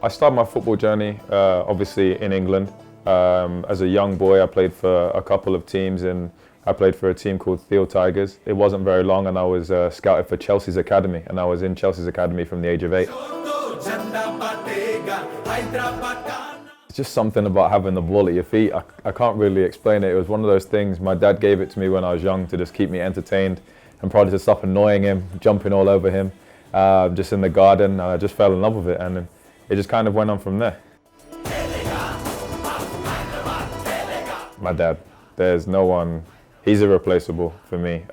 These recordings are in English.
I started my football journey, obviously in England. As a young boy, I played for a couple of teams, and I played for a team called Theo Tigers. It wasn't very long, and I was scouted for Chelsea's academy, and I was in Chelsea's academy from the age of 8. It's just something about having the ball at your feet. I can't really explain it. It was one of those things. My dad gave it to me when I was young to just keep me entertained, and probably to stop annoying him, jumping all over him, just in the garden. I just fell in love with it, and it just kind of went on from there. My dad, there's no one, he's irreplaceable for me.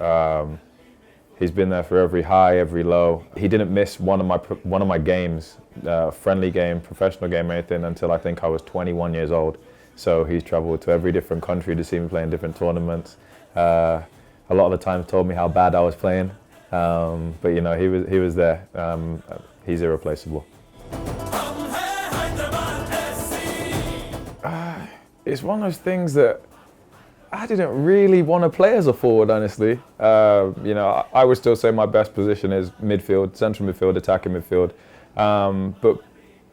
He's been there for every high, every low. He didn't miss one of my games, friendly game, professional game, or anything until I think I was 21 years old. So he's traveled to every different country to see me play in different tournaments. A lot of the times told me how bad I was playing, but you know, he was there. He's irreplaceable. It's one of those things that I didn't really want to play as a forward, honestly. You know, I would still say my best position is midfield, central midfield, attacking midfield. But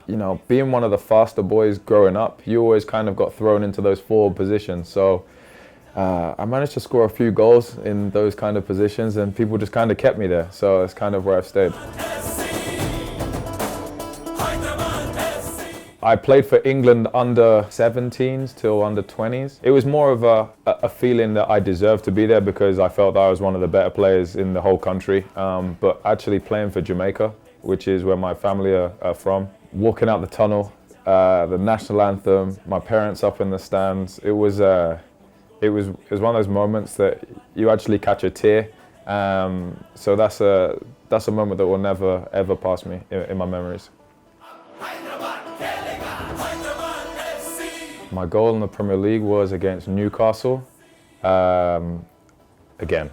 you know, being one of the faster boys growing up, you always kind of got thrown into those forward positions. So I managed to score a few goals in those kind of positions, and people just kind of kept me there. So it's kind of where I've stayed. I played for England under 17s till under 20s. It was more of a feeling that I deserved to be there because I felt that I was one of the better players in the whole country. But actually playing for Jamaica, which is where my family are from, walking out the tunnel, the national anthem, my parents up in the stands, it was one of those moments that you actually catch a tear. So that's a moment that will never ever pass me in my memories. My goal in the Premier League was against Newcastle. Again,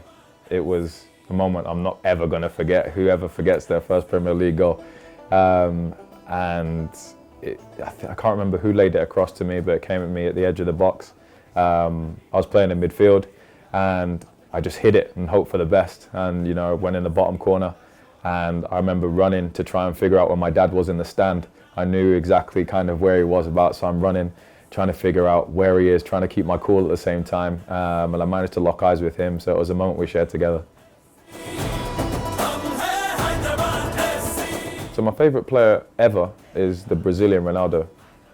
it was a moment I'm not ever going to forget. Whoever forgets their first Premier League goal. And I can't remember who laid it across to me, but it came at me at the edge of the box. I was playing in midfield, and I just hit it and hoped for the best. And you know, went in the bottom corner, and I remember running to try and figure out where my dad was in the stand. I knew exactly kind of where he was about, so I'm running, trying to figure out where he is, trying to keep my cool at the same time. And I managed to lock eyes with him, so it was a moment we shared together. So my favourite player ever is the Brazilian Ronaldo.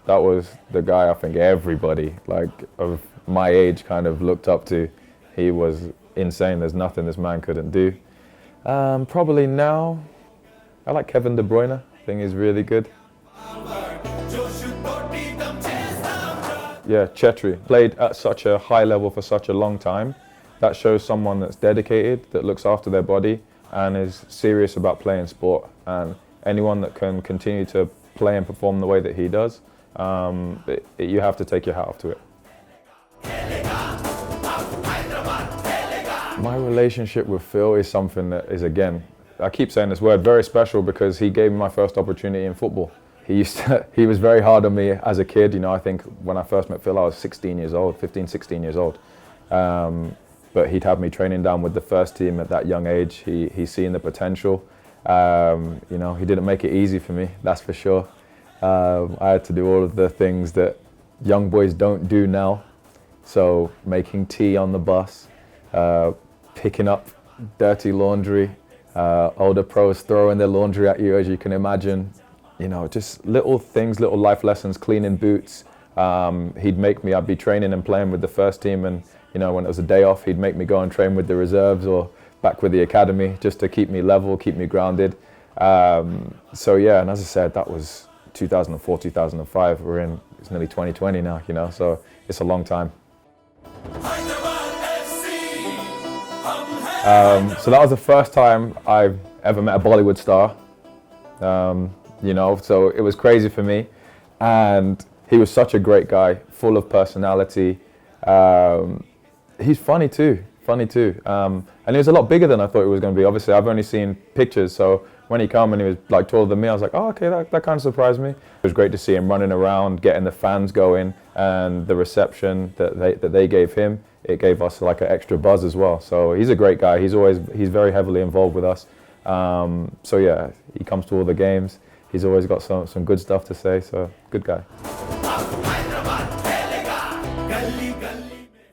That was the guy I think everybody like of my age kind of looked up to. He was insane. There's nothing this man couldn't do. Probably now, I like Kevin De Bruyne. I think he's really good. Yeah, Chetri played at such a high level for such a long time. That shows someone that's dedicated, that looks after their body, and is serious about playing sport. And anyone that can continue to play and perform the way that he does, you have to take your hat off to it. My relationship with Phil is something that is, again, I keep saying this word, very special, because he gave me my first opportunity in football. He was very hard on me as a kid. You know, I think when I first met Phil, I was 16 years old, 15, 16 years old. But he'd have me training down with the first team at that young age. He's seen the potential. You know, he didn't make it easy for me, that's for sure. I had to do all of the things that young boys don't do now. So making tea on the bus, picking up dirty laundry, older pros throwing their laundry at you, as you can imagine. You know, just little things, little life lessons, cleaning boots. I'd be training and playing with the first team, and you know, when it was a day off, he'd make me go and train with the reserves or back with the academy, just to keep me level, keep me grounded. So yeah, and as I said, that was 2004, 2005. It's nearly 2020 now, you know, so it's a long time. So that was the first time I've ever met a Bollywood star. You know, so it was crazy for me, and he was such a great guy, full of personality. He's funny too, and he was a lot bigger than I thought he was going to be. Obviously, I've only seen pictures, so when he came and he was like taller than me, I was like, oh, okay, that kind of surprised me. It was great to see him running around, getting the fans going, and the reception that they gave him, it gave us like an extra buzz as well. So he's a great guy. He's very heavily involved with us. So yeah, he comes to all the games. He's always got some good stuff to say, so good guy.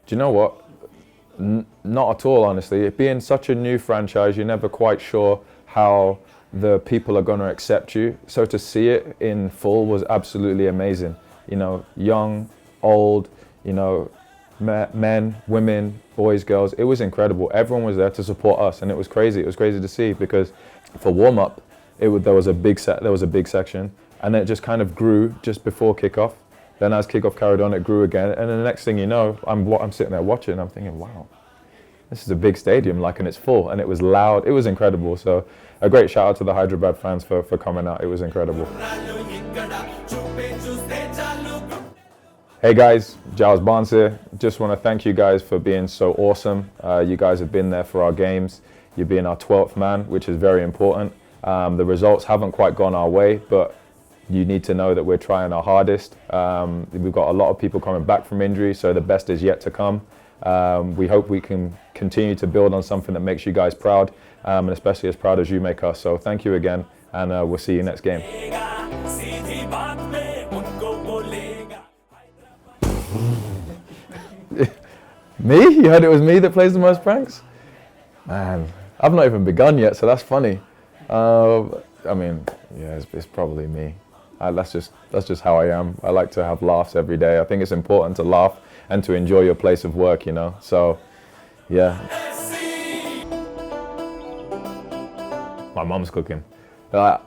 Do you know what? Not at all, honestly. It being such a new franchise, you're never quite sure how the people are going to accept you. So to see it in full was absolutely amazing. You know, young, old, you know, men, women, boys, girls. It was incredible. Everyone was there to support us, and it was crazy. It was crazy to see because for warm up, there was a big section, and then it just kind of grew just before kickoff. Then as kickoff carried on, it grew again, and then the next thing you know, I'm sitting there watching, and I'm thinking, wow, this is a big stadium, like, and it's full, and it was loud. It was incredible. So a great shout out to the Hyderabad fans for coming out. It was incredible. Hey guys, Giles Barnes here. Just want to thank you guys for being so awesome. You guys have been there for our games. You're being our 12th man, which is very important. The results haven't quite gone our way, but you need to know that we're trying our hardest. We've got a lot of people coming back from injury, so the best is yet to come. We hope we can continue to build on something that makes you guys proud, and especially as proud as you make us. So thank you again, and we'll see you next game. Me? You heard it was me that plays the most pranks? Man, I've not even begun yet, so that's funny. I mean, yeah, it's probably me. That's just how I am. I like to have laughs every day. I think it's important to laugh and to enjoy your place of work, you know. So, yeah. My mum's cooking. That's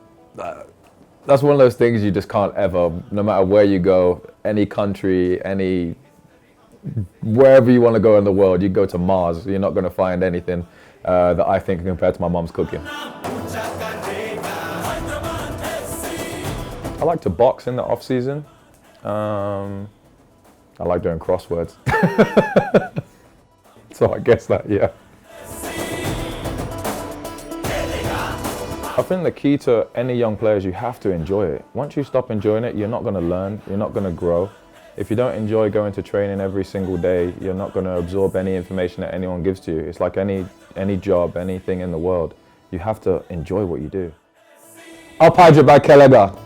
one of those things you just can't ever, no matter where you go, any country, wherever you want to go in the world, you go to Mars, you're not going to find anything that I think compared to my mum's cooking. I like to box in the off season. I like doing crosswords. So I guess that, yeah. I think the key to any young player is you have to enjoy it. Once you stop enjoying it, you're not going to learn, you're not going to grow. If you don't enjoy going to training every single day, you're not going to absorb any information that anyone gives to you. It's like any job, anything in the world. You have to enjoy what you do. Up Hyderabad F.C.